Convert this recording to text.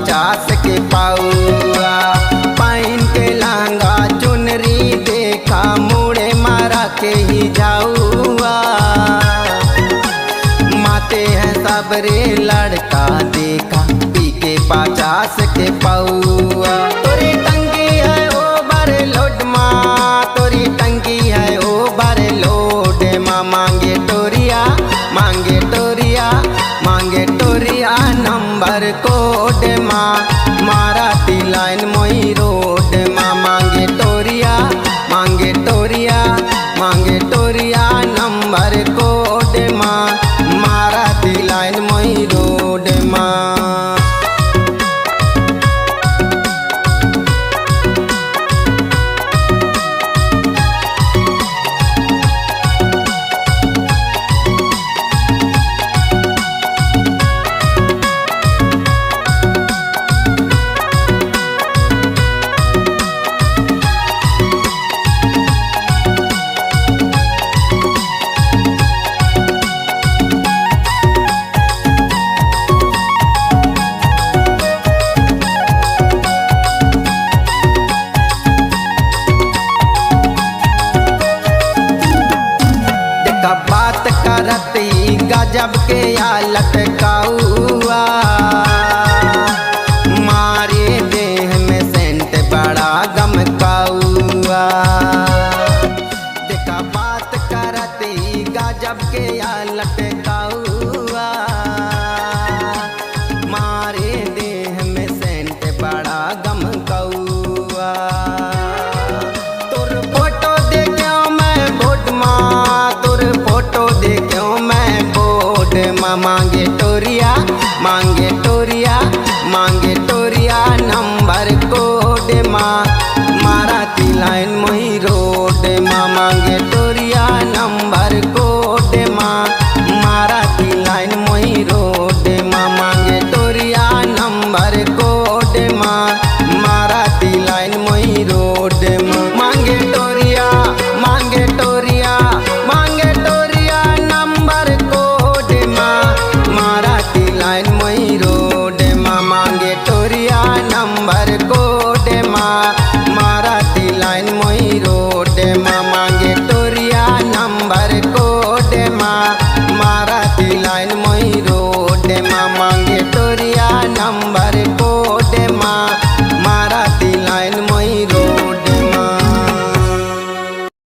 50 के पाउआ। पाइन के लहंगा चुनरी देखा मुड़े मारा के ही जाऊआ। माते हैं सबरे लड़का देखा पी के 50 के पाउआ। तोरी टंकी है ओवर लोड माँ, तोरी टंकी है ओवर लोड माँ। मांगे टोरिया मांगे टोरिया मांगे टोरिया नंबर कोड माँ। मारा ती लाइन मोई रोड माँ। मांगे टोरिया मांगे टोरिया मांगे टोरिया नंबर कोड माँ। मारा ती लाइन मोई रोड माँ। बात करती गजब के या लटकाऊआ। मारे देह में सेंट बड़ा गमकाऊआ। देखा बात करती गजब के या लटकाऊआ। मारे देह में सेंट बड़ा गमकाऊआ। तोर फोटो देखो मैं बोट माँ, तोर फोटो देखो मैं बोर्ड माँ। मांगे टोरी